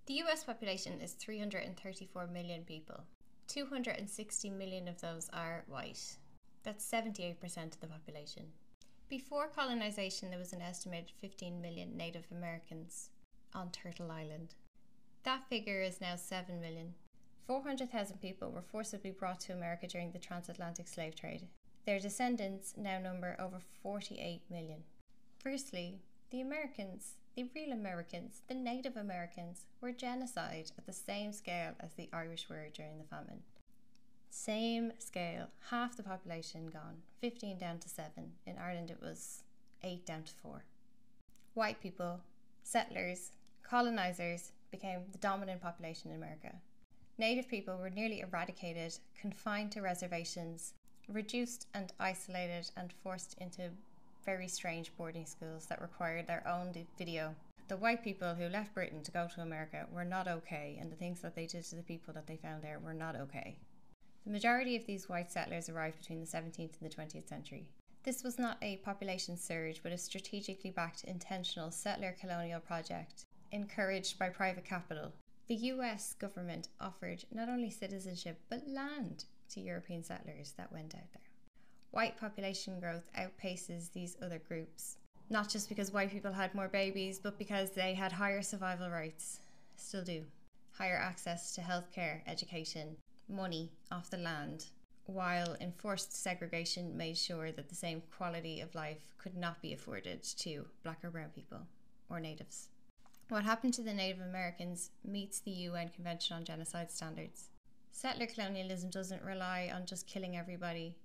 The US population is 334 million people. 260 million of those are white. That's 78% of the population. Before colonization, there was an estimated 15 million Native Americans on Turtle Island. That figure is now 7 million. 400,000 people were forcibly brought to America during the transatlantic slave trade. Their descendants now number over 48 million. Firstly, the Americans, the real Americans, the Native Americans, were genocide at the same scale as the Irish were during the famine. Same scale, half the population gone, 15 down to 7. In Ireland it was 8 down to 4. White people, settlers, colonizers became the dominant population in America. Native people were nearly eradicated, confined to reservations, reduced and isolated, and forced into very strange boarding schools that required their own video. The white people who left Britain to go to America were not okay, and the things that they did to the people that they found there were not okay. The majority of these white settlers arrived between the 17th and the 20th century. This was not a population surge, but a strategically backed intentional settler colonial project encouraged by private capital. The US government offered not only citizenship but land to European settlers that went out there. White population growth outpaces these other groups, not just because white people had more babies, but because they had higher survival rates, still do, higher access to healthcare, education, money off the land, while enforced segregation made sure that the same quality of life could not be afforded to black or brown people or natives. What happened to the Native Americans meets the UN Convention on Genocide standards. Settler colonialism doesn't rely on just killing everybody.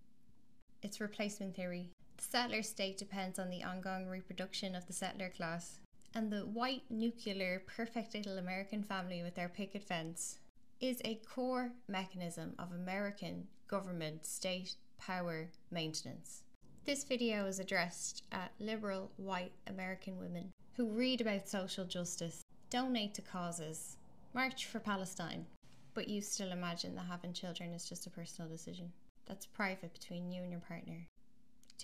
It's replacement theory. The settler state depends on the ongoing reproduction of the settler class, and the white, nuclear, perfect little American family with their picket fence is a core mechanism of American government state power maintenance. This video is addressed at liberal white American women who read about social justice, donate to causes, march for Palestine, but you still imagine that having children is just a personal decision. That's private between you and your partner.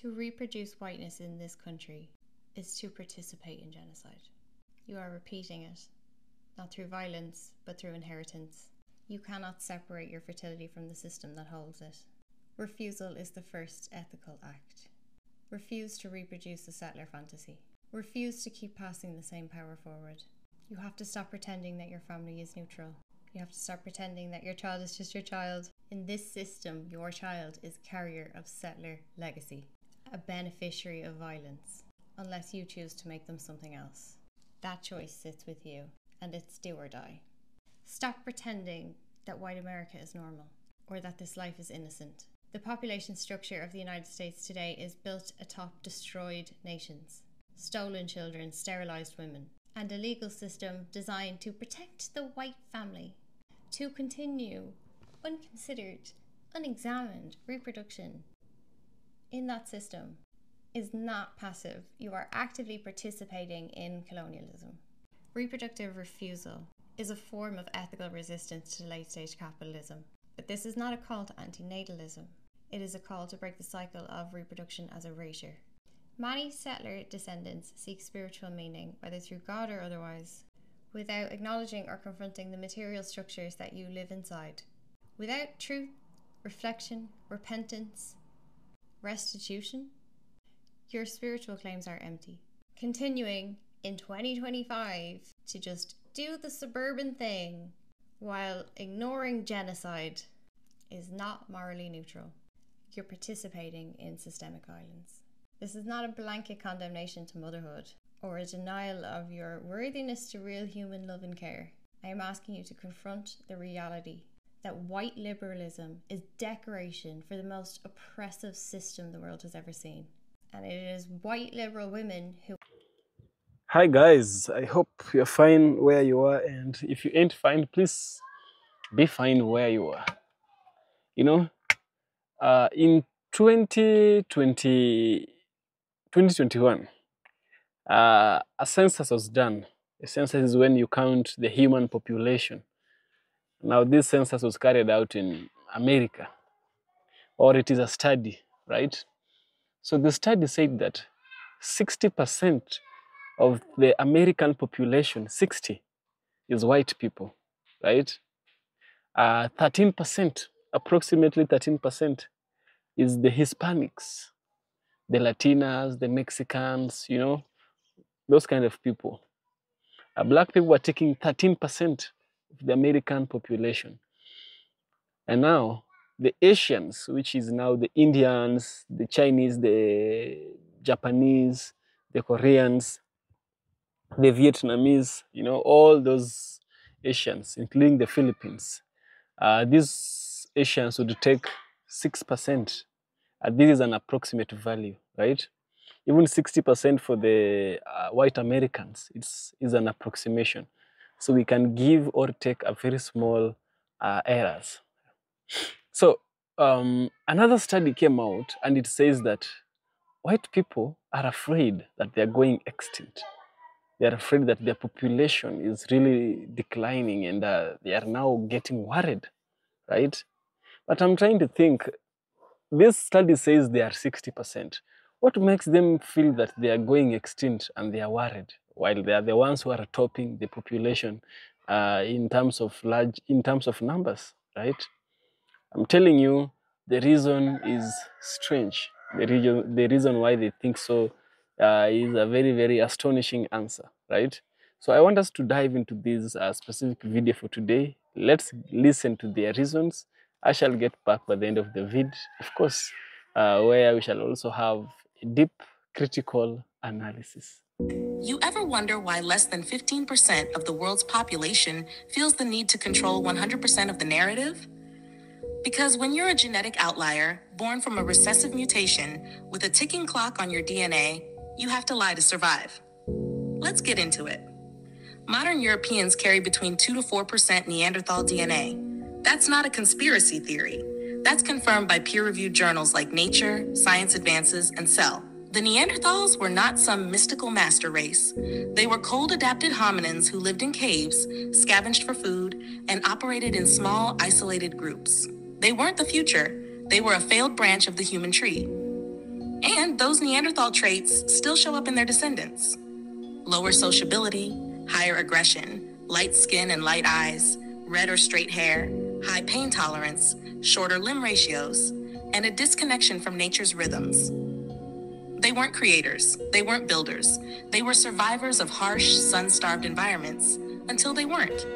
To reproduce whiteness in this country is to participate in genocide. You are repeating it, not through violence, but through inheritance. You cannot separate your fertility from the system that holds it. Refusal is the first ethical act. Refuse to reproduce the settler fantasy. Refuse to keep passing the same power forward. You have to stop pretending that your family is neutral. You have to stop pretending that your child is just your child. In this system, your child is a carrier of settler legacy, a beneficiary of violence, unless you choose to make them something else. That choice sits with you, and it's do or die. Stop pretending that white America is normal, or that this life is innocent. The population structure of the United States today is built atop destroyed nations, stolen children, sterilized women, and a legal system designed to protect the white family, to continue unconsidered, unexamined reproduction in that system is not passive. You are actively participating in colonialism. Reproductive refusal is a form of ethical resistance to late-stage capitalism. But this is not a call to antinatalism. It is a call to break the cycle of reproduction as erasure. Many settler descendants seek spiritual meaning, whether through God or otherwise, without acknowledging or confronting the material structures that you live inside. Without truth, reflection, repentance, restitution, your spiritual claims are empty. Continuing in 2025 to just do the suburban thing while ignoring genocide is not morally neutral. You're participating in systemic violence. This is not a blanket condemnation to motherhood or a denial of your worthiness to real human love and care. I am asking you to confront the reality that white liberalism is decoration for the most oppressive system the world has ever seen. And it is white liberal women who... Hi guys, I hope you're fine where you are, and if you ain't fine, please be fine where you are. You know, in 2021, a census was done. A census is when you count the human population. Now this census was carried out in America, or it is a study, right? So the study said that 60% of the American population, 60, is white people, right? 13%, approximately 13% is the Hispanics, the Latinas, the Mexicans, you know, those kind of people. Black people are taking 13% of the American population. And now the Asians, which is now the Indians, the Chinese, the Japanese, the Koreans, the Vietnamese, you know, all those Asians, including the Philippines. These Asians would take 6%. This is an approximate value, right? Even 60% for the white Americans, is an approximation. So we can give or take a very small errors. So another study came out and it says that white people are afraid that they're going extinct. They're afraid that their population is really declining and they are now getting worried, right? But I'm trying to think, this study says they are 60%. What makes them feel that they are going extinct and they are worried, while they are the ones who are topping the population in terms of numbers, right? I'm telling you, the reason is strange. The reason why they think so is a very, very astonishing answer, right? So I want us to dive into this specific video for today. Let's listen to their reasons. I shall get back by the end of the vid, of course, where we shall also have a deep critical analysis. You ever wonder why less than 15% of the world's population feels the need to control 100% of the narrative? Because when you're a genetic outlier, born from a recessive mutation with a ticking clock on your DNA, you have to lie to survive. Let's get into it. Modern Europeans carry between 2 to 4% Neanderthal DNA. That's not a conspiracy theory. That's confirmed by peer-reviewed journals like Nature, Science Advances, and Cell. The Neanderthals were not some mystical master race. They were cold-adapted hominins who lived in caves, scavenged for food, and operated in small, isolated groups. They weren't the future. They were a failed branch of the human tree. And those Neanderthal traits still show up in their descendants. Lower sociability, higher aggression, light skin and light eyes, red or straight hair, high pain tolerance, shorter limb ratios, and a disconnection from nature's rhythms. They weren't creators. They weren't builders. They were survivors of harsh, sun-starved environments until they weren't.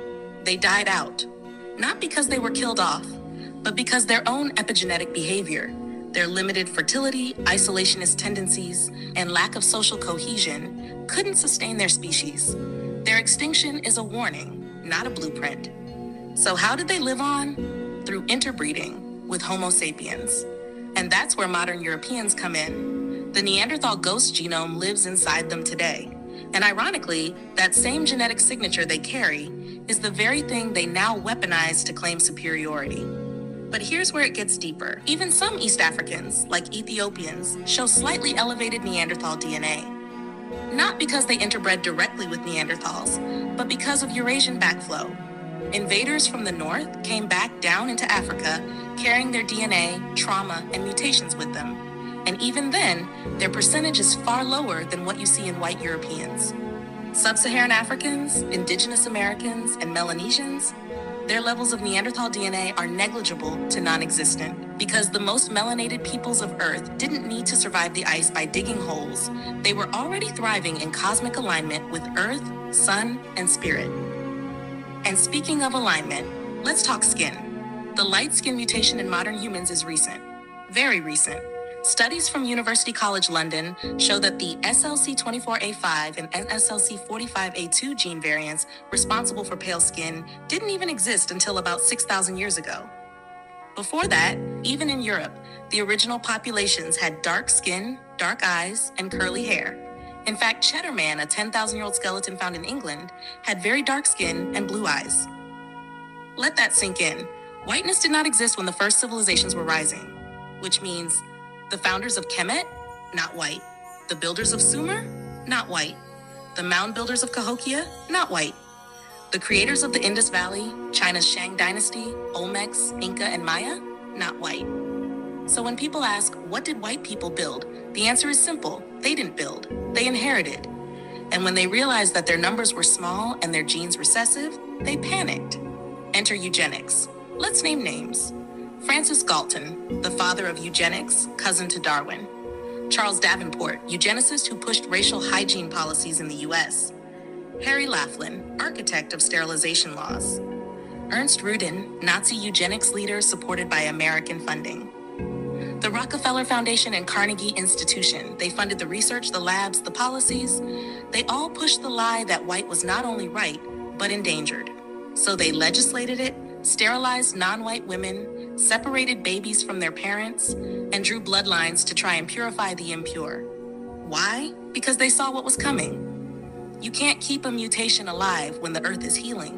They died out, not because they were killed off, but because their own epigenetic behavior, their limited fertility, isolationist tendencies, and lack of social cohesion couldn't sustain their species. Their extinction is a warning, not a blueprint. So how did they live on? Through interbreeding with Homo sapiens. And that's where modern Europeans come in. The Neanderthal ghost genome lives inside them today. And ironically, that same genetic signature they carry is the very thing they now weaponize to claim superiority. But here's where it gets deeper. Even some East Africans, like Ethiopians, show slightly elevated Neanderthal DNA. Not because they interbred directly with Neanderthals, but because of Eurasian backflow. Invaders from the north came back down into Africa, carrying their DNA, trauma, and mutations with them. And even then, their percentage is far lower than what you see in white Europeans. Sub-Saharan Africans, Indigenous Americans, and Melanesians, their levels of Neanderthal DNA are negligible to non-existent because the most melanated peoples of Earth didn't need to survive the ice by digging holes. They were already thriving in cosmic alignment with Earth, Sun, and Spirit. And speaking of alignment, let's talk skin. The light skin mutation in modern humans is recent, very recent. Studies from University College London show that the SLC24A5 and SLC45A2 gene variants responsible for pale skin didn't even exist until about 6,000 years ago. Before that, even in Europe, the original populations had dark skin, dark eyes, and curly hair. In fact, Cheddar Man, a 10,000-year-old skeleton found in England, had very dark skin and blue eyes. Let that sink in. Whiteness did not exist when the first civilizations were rising, which means the founders of Kemet, not white. The builders of Sumer, not white. The mound builders of Cahokia, not white. The creators of the Indus Valley, China's Shang Dynasty, Olmecs, Inca, and Maya, not white. So when people ask, what did white people build? The answer is simple. They didn't build. They inherited. And when they realized that their numbers were small and their genes recessive, they panicked. Enter eugenics. Let's name names. Francis Galton, the father of eugenics, cousin to Darwin. Charles Davenport, eugenicist who pushed racial hygiene policies in the US. Harry Laughlin, architect of sterilization laws. Ernst Rudin, Nazi eugenics leader supported by American funding. The Rockefeller Foundation and Carnegie Institution, they funded the research, the labs, the policies. They all pushed the lie that white was not only right, but endangered. So they legislated it, sterilized non-white women, separated babies from their parents, and drew bloodlines to try and purify the impure. Why? Because they saw what was coming. You can't keep a mutation alive when the earth is healing.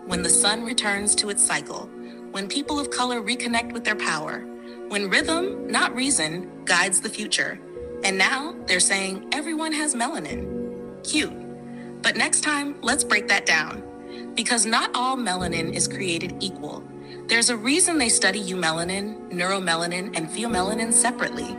When the sun returns to its cycle, when people of color reconnect with their power, when rhythm, not reason, guides the future. And now they're saying everyone has melanin. Cute. But next time, let's break that down. Because not all melanin is created equal. There's a reason they study eumelanin, neuromelanin, and pheomelanin separately.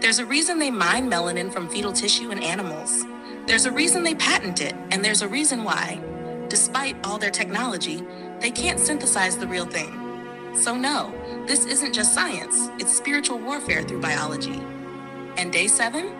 There's a reason they mine melanin from fetal tissue in animals. There's a reason they patent it, and there's a reason why, despite all their technology, they can't synthesize the real thing. So no, this isn't just science, it's spiritual warfare through biology. And day 7,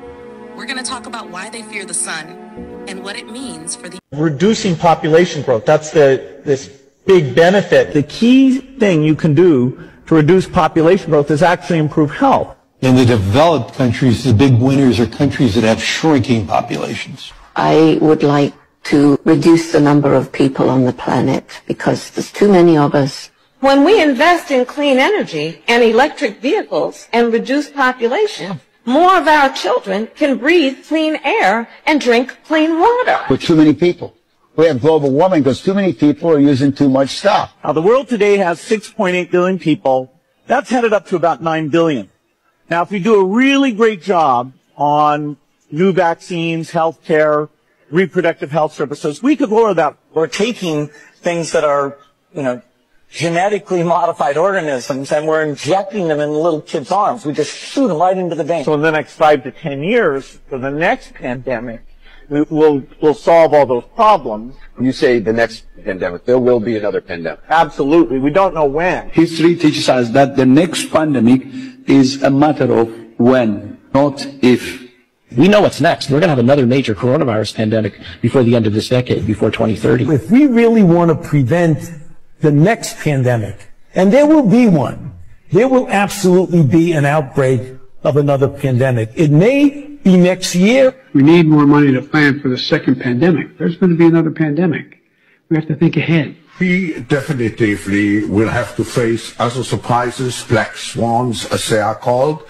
we're gonna talk about why they fear the sun and what it means for the reducing population growth. That's this big benefit. The key thing you can do to reduce population growth is actually improve health. In the developed countries, the big winners are countries that have shrinking populations. I would like to reduce the number of people on the planet because there's too many of us. When we invest in clean energy and electric vehicles and reduce population, more of our children can breathe clean air and drink clean water. With too many people. We have global warming because too many people are using too much stuff. Now, the world today has 6.8 billion people. That's headed up to about 9 billion. Now, if we do a really great job on new vaccines, healthcare, reproductive health services, we could lower that. We're taking things that are, genetically modified organisms, and we're injecting them in little kids' arms. We just shoot them right into the vein. So in the next 5 to 10 years, for the next pandemic, we'll solve all those problems. When you say the next pandemic, there will be another pandemic. Absolutely. We don't know when. History teaches us that the next pandemic is a matter of when, not if. We know what's next. We're going to have another major coronavirus pandemic before the end of this decade, before 2030. If we really want to prevent the next pandemic, and there will be one, there will absolutely be an outbreak of another pandemic. It may be next year. We need more money to plan for the second pandemic. There's going to be another pandemic. We have to think ahead. We definitively will have to face other surprises, black swans, as they are called,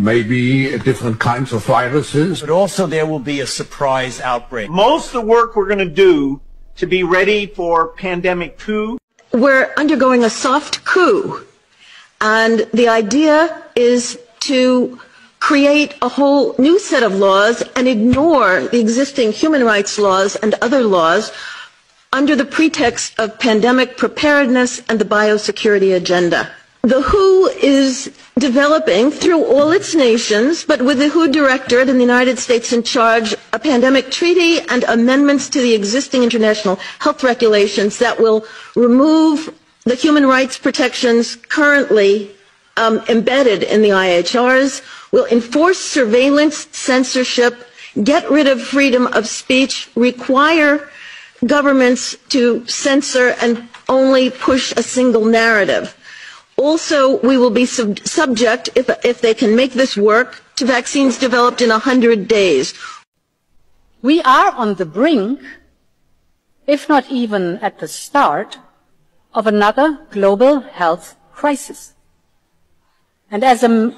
maybe different kinds of viruses. But also there will be a surprise outbreak. Most of the work we're going to do to be ready for pandemic 2. We're undergoing a soft coup, and the idea is to create a whole new set of laws and ignore the existing human rights laws and other laws under the pretext of pandemic preparedness and the biosecurity agenda. The WHO is developing through all its nations, but with the WHO Directorate in the United States in charge, a pandemic treaty and amendments to the existing international health regulations that will remove the human rights protections currently embedded in the IHRs, will enforce surveillance, censorship, get rid of freedom of speech, require governments to censor and only push a single narrative. Also, we will be subject, if they can make this work, to vaccines developed in 100 days. We are on the brink, if not even at the start, of another global health crisis. And as a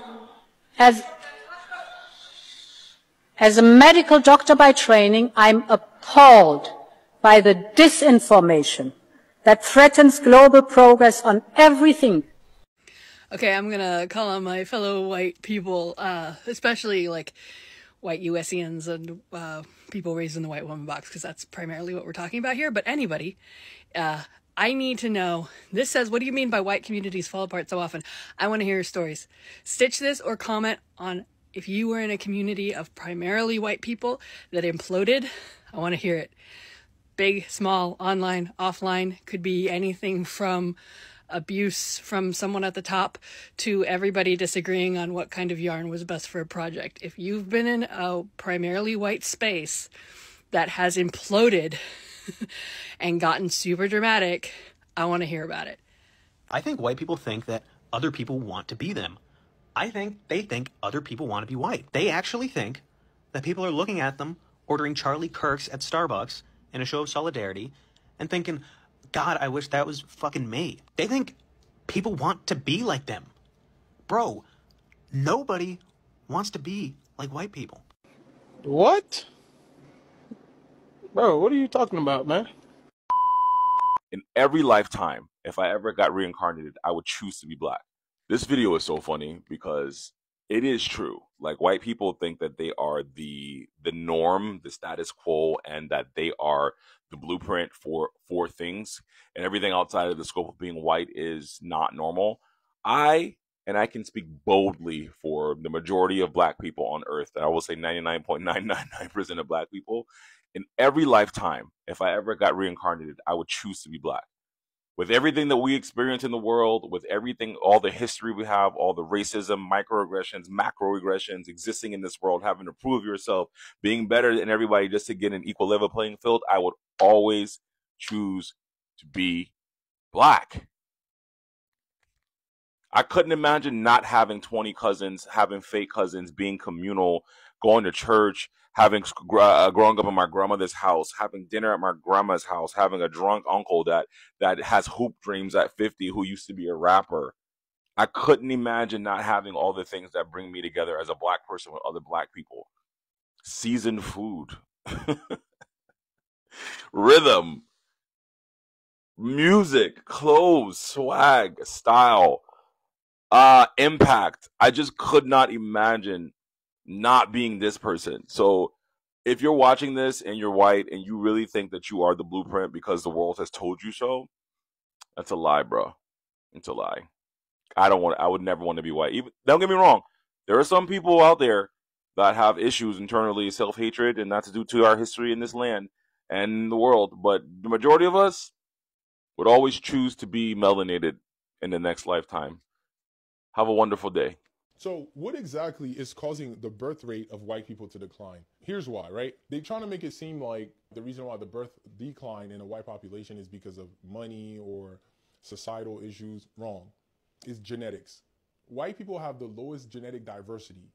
medical doctor by training, I'm appalled by the disinformation that threatens global progress on everything. Okay, I'm gonna call on my fellow white people, especially like white USians and people raised in the white woman box, because that's primarily what we're talking about here. But anybody, I need to know. This says, what do you mean by white communities fall apart so often? I want to hear your stories. Stitch this or comment on If you were in a community of primarily white people that imploded, I want to hear it. Big, small, online, offline, could be anything from abuse from someone at the top to everybody disagreeing on what kind of yarn was best for a project. If you've been in a primarily white space that has imploded and gotten super dramatic, I want to hear about it. I think white people think that other people want to be them. I think they think other people want to be white. They actually think that people are looking at them ordering Charlie Kirk's at Starbucks in a show of solidarity and thinking, God, I wish that was fucking me. They think people want to be like them. Bro, nobody wants to be like white people. What? Bro, what are you talking about, man? In every lifetime, if I ever got reincarnated, I would choose to be black. This video is so funny because it is true. Like, white people think that they are the norm, the status quo, and that they are the blueprint for things, and everything outside of the scope of being white is not normal. I can speak boldly for the majority of black people on earth, that I will say 99.999% of black people. In every lifetime, if I ever got reincarnated, I would choose to be black. With everything that we experience in the world, with everything, all the history we have, all the racism, microaggressions, macroaggressions existing in this world, having to prove yourself, being better than everybody just to get an equal level playing field, I would always choose to be black. I couldn't imagine not having 20 cousins, having fake cousins, being communal, going to church, having growing up in my grandmother's house, having dinner at my grandma's house, having a drunk uncle that has hoop dreams at 50 who used to be a rapper. I couldn't imagine not having all the things that bring me together as a black person with other black people. Seasoned food, rhythm, music, clothes, swag, style, impact. I just could not imagine not being this person. So if you're watching this and you're white and you really think that you are the blueprint because the world has told you so, that's a lie, bro. It's a lie. I would never want to be white. Don't get me wrong. There are some people out there that have issues internally, self-hatred, and that's due to our history in this land and the world. But the majority of us would always choose to be melanated in the next lifetime. Have a wonderful day. So what exactly is causing the birth rate of white people to decline? Here's why, right? They're trying to make it seem like the reason why the birth decline in a white population is because of money or societal issues. Wrong. It's genetics. White people have the lowest genetic diversity.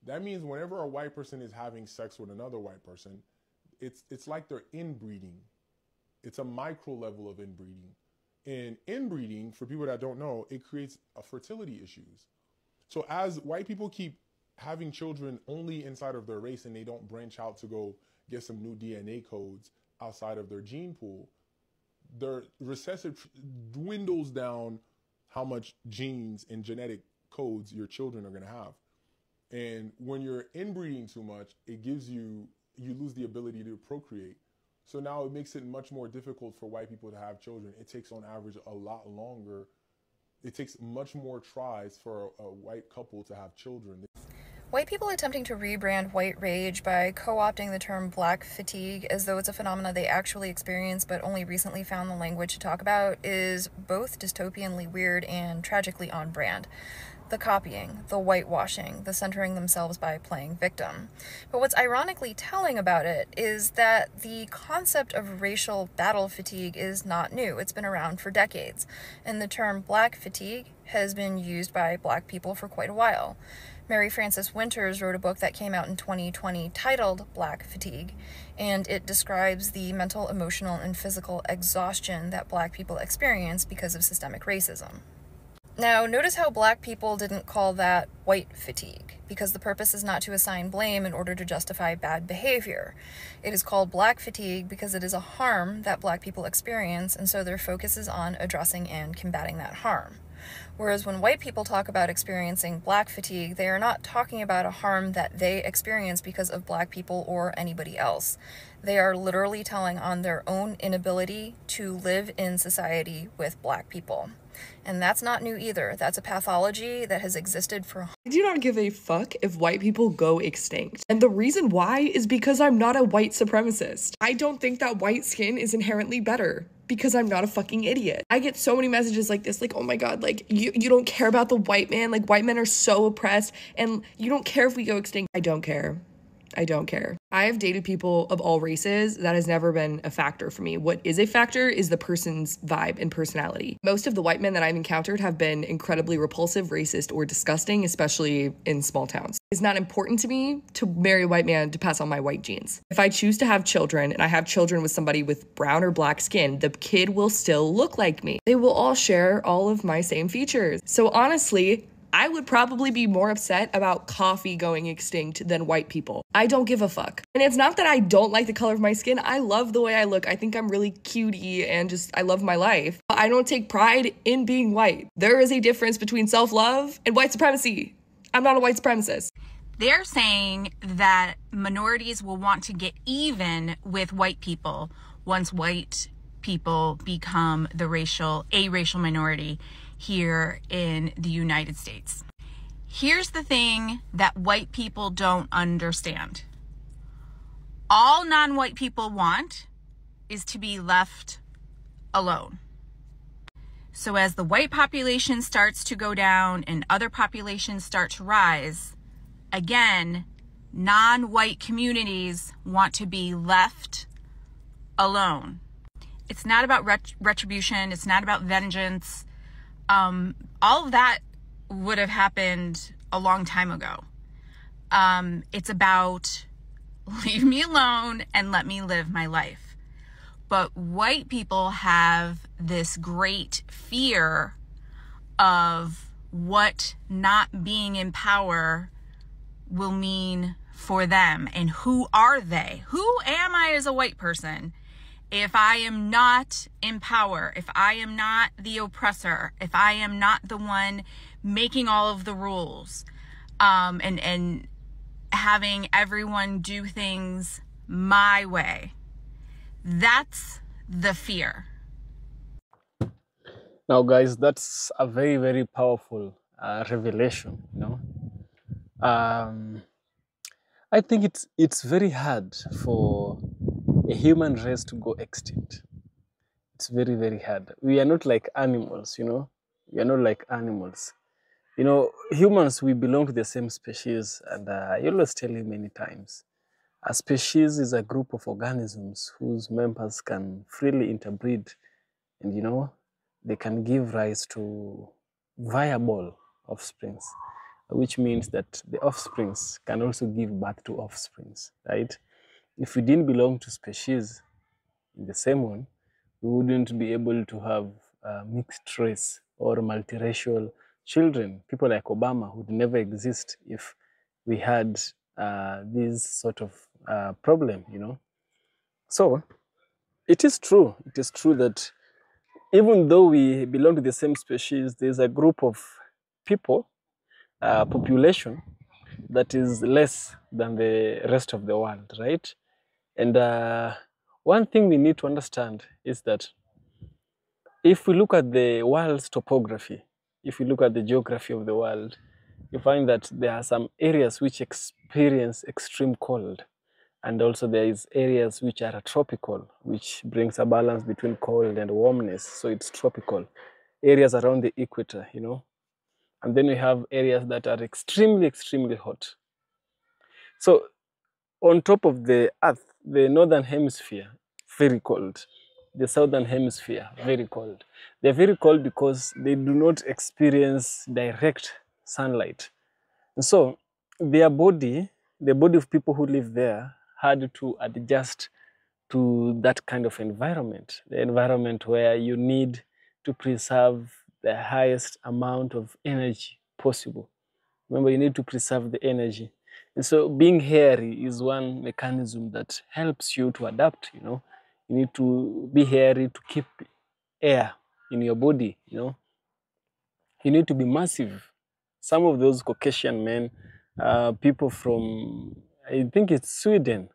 That means whenever a white person is having sex with another white person, it's like they're inbreeding. It's a micro level of inbreeding. And inbreeding, for people that don't know, it creates fertility issues. So as white people keep having children only inside of their race and they don't branch out to go get some new DNA codes outside of their gene pool, their recessive dwindles down how much genes and genetic codes your children are going to have. And when you're inbreeding too much, it gives you lose the ability to procreate. So now it makes it much more difficult for white people to have children. It takes on average a lot longer. It takes much more tries for a white couple to have children. White people attempting to rebrand white rage by co-opting the term black fatigue as though it's a phenomena they actually experience but only recently found the language to talk about is both dystopianly weird and tragically on brand. The copying, the whitewashing, the centering themselves by playing victim. But what's ironically telling about it is that the concept of racial battle fatigue is not new. It's been around for decades, and the term black fatigue has been used by black people for quite a while. Mary Frances Winters wrote a book that came out in 2020 titled Black Fatigue, and it describes the mental, emotional, and physical exhaustion that black people experience because of systemic racism. Now, notice how black people didn't call that white fatigue, because the purpose is not to assign blame in order to justify bad behavior. It is called black fatigue because it is a harm that black people experience, and so their focus is on addressing and combating that harm. Whereas when white people talk about experiencing black fatigue, they are not talking about a harm that they experience because of black people or anybody else. They are literally telling on their own inability to live in society with black people. And that's not new either. That's a pathology that has existed for... I do not give a fuck if white people go extinct. And the reason why is because I'm not a white supremacist. I don't think that white skin is inherently better because I'm not a fucking idiot. I get so many messages like this, like, oh my god, like, you don't care about the white man, like, white men are so oppressed, and you don't care if we go extinct. I don't care. I don't care. I have dated people of all races. That has never been a factor for me. What is a factor is the person's vibe and personality. Most of the white men that I've encountered have been incredibly repulsive, racist, or disgusting, especially in small towns. It's not important to me to marry a white man to pass on my white genes. If I choose to have children and I have children with somebody with brown or black skin, the kid will still look like me. They will all share all of my same features. So honestly, I would probably be more upset about coffee going extinct than white people. I don't give a fuck. And it's not that I don't like the color of my skin. I love the way I look. I think I'm really cutie and just, I love my life. I don't take pride in being white. There is a difference between self-love and white supremacy. I'm not a white supremacist. They're saying that minorities will want to get even with white people once white people become a racial minority here in the United States. Here's the thing that white people don't understand. All non-white people want is to be left alone. So as the white population starts to go down and other populations start to rise, again, non-white communities want to be left alone. It's not about retribution. It's not about vengeance. All of that would have happened a long time ago. It's about leave me alone and let me live my life. But white people have this great fear of what not being in power will mean for them. And who are they? Who am I as a white person if I am not in power, if I am not the oppressor, if I am not the one making all of the rules, and having everyone do things my way? That's the fear. Now, guys, that's a very, very powerful revelation, you know. I think it's very hard for a human race to go extinct. It's very, very hard. We are not like animals, you know. We are not like animals. You know, humans, we belong to the same species, and I always tell you many times, a species is a group of organisms whose members can freely interbreed, and, you know, they can give rise to viable offsprings, which means that the offsprings can also give birth to offsprings, right? If we didn't belong to species in the same one, we wouldn't be able to have mixed race or multiracial children. People like Obama would never exist if we had this sort of problem, you know. So it is true that even though we belong to the same species, there's a group of people, population, that is less than the rest of the world, right? And one thing we need to understand is that if we look at the world's topography, if we look at the geography of the world, you find that there are some areas which experience extreme cold. And also there is areas which are tropical, which brings a balance between cold and warmness. So it's tropical. Areas around the equator, you know. And then we have areas that are extremely, extremely hot. So on top of the Earth, the northern hemisphere, very cold. The southern hemisphere, very cold. They're very cold because they do not experience direct sunlight. And so their body, the body of people who live there, had to adjust to that kind of environment, the environment where you need to preserve the highest amount of energy possible. Remember, you need to preserve the energy. And so being hairy is one mechanism that helps you to adapt, you know. You need to be hairy to keep air in your body, you know. You need to be massive. Some of those Caucasian men, people from, I think it's Sweden.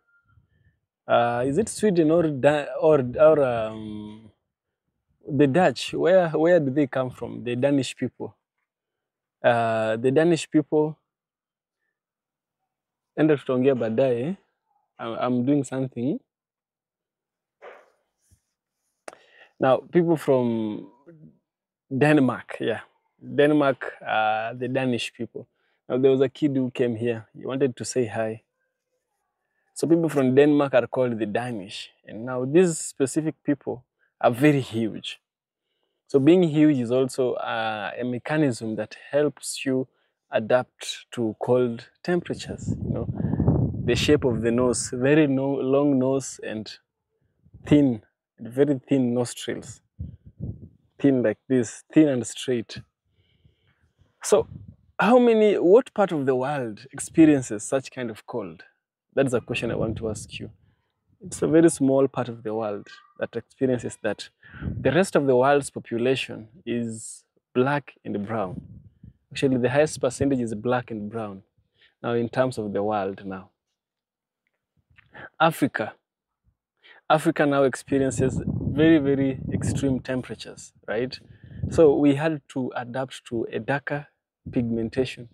Is it Sweden or the Dutch? Where do they come from? The Danish people. The Danish people. Enda tutaongea baadaye. I'm doing something. Now, people from Denmark, yeah. Denmark, the Danish people. Now, there was a kid who came here. He wanted to say hi. So people from Denmark are called the Danish. And now these specific people are very huge. So being huge is also a mechanism that helps you adapt to cold temperatures. You know, the shape of the nose, very long nose and thin, very thin nostrils. Thin like this, thin and straight. So what part of the world experiences such kind of cold? That's a question I want to ask you. It's a very small part of the world that experiences that. The rest of the world's population is black and brown. Actually, the highest percentage is black and brown. Now, in terms of the world now. Africa now experiences very, very extreme temperatures, right? So we had to adapt to a darker pigmentation,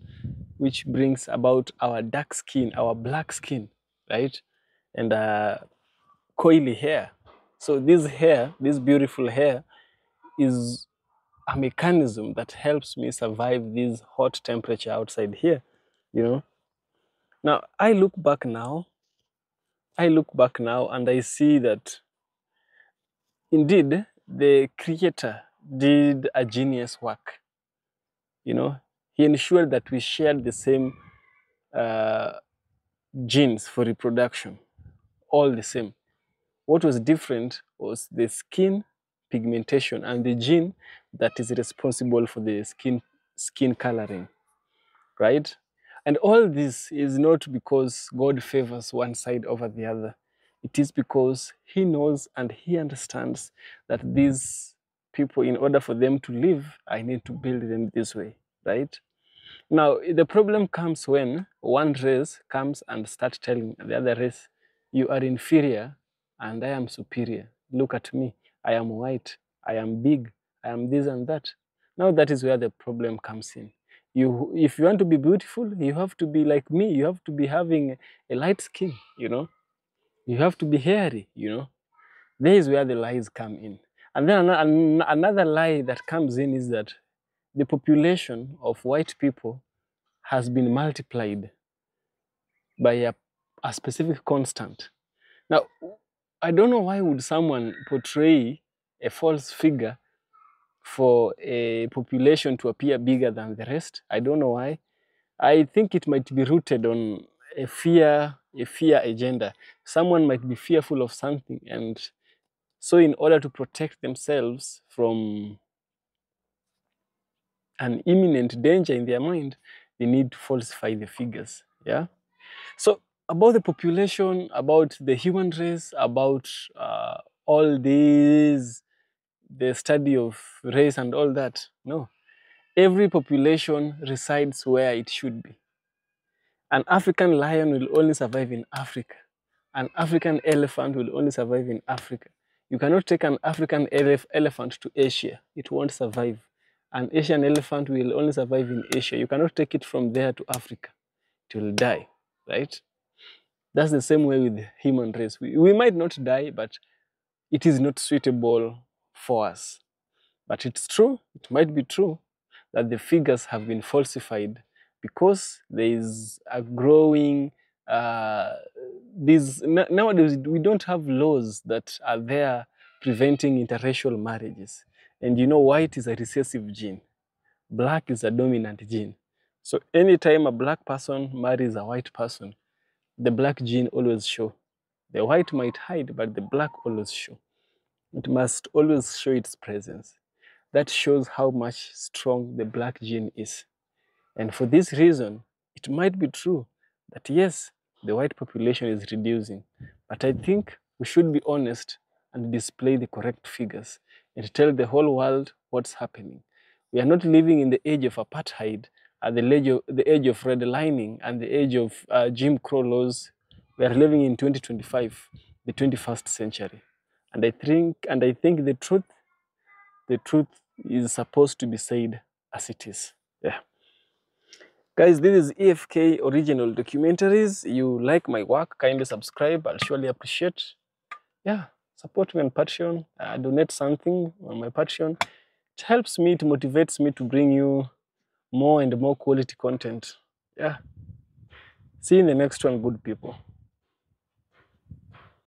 which brings about our dark skin, our black skin, right? And coily hair. So this hair, this beautiful hair, is a mechanism that helps me survive this hot temperature outside here, you know. Now, I look back now and I see that indeed the Creator did a genius work. You know, He ensured that we shared the same genes for reproduction, all the same. What was different was the skin pigmentation and the gene that is responsible for the skin coloring, right? And all this is not because God favors one side over the other. It is because He knows and He understands that these people, in order for them to live, I need to build them this way, right? Now, the problem comes when one race comes and starts telling the other race, you are inferior and I am superior. Look at me. I am white. I am big. I am this and that. Now that is where the problem comes in. If you want to be beautiful, you have to be like me. You have to be having a light skin, you know. You have to be hairy, you know. There is where the lies come in. And then another lie that comes in is that the population of white people has been multiplied by a specific constant. Now, I don't know why would someone portray a false figure for a population to appear bigger than the rest. I don't know why. I think it might be rooted on a fear agenda. Someone might be fearful of something, and so in order to protect themselves from an imminent danger in their mind, they need to falsify the figures. Yeah. So about the population, about the human race, about all these, the study of race and all that. No. Every population resides where it should be. An African lion will only survive in Africa. An African elephant will only survive in Africa. You cannot take an African elephant to Asia. It won't survive. An Asian elephant will only survive in Asia. You cannot take it from there to Africa. It will die, right? That's the same way with the human race. We might not die, but it is not suitable for us. But it's true, it might be true, that the figures have been falsified because there is a growing, nowadays we don't have laws that are there preventing interracial marriages. And you know, white is a recessive gene. Black is a dominant gene. So anytime a black person marries a white person, the black gene always show. The white might hide, but the black always show. It must always show its presence. That shows how much strong the black gene is. And for this reason, it might be true that yes, the white population is reducing. But I think we should be honest and display the correct figures and tell the whole world what's happening. We are not living in the age of apartheid, at the age of redlining, and the age of Jim Crow laws. We are living in 2025, the 21st century. And I think the truth is supposed to be said as it is. Yeah. Guys, this is EFK Original Documentaries. You like my work, kindly subscribe. I'll surely appreciate. Yeah, support me on Patreon. Donate something on my Patreon. It helps me, it motivates me to bring you more and more quality content. Yeah. See you in the next one, good people.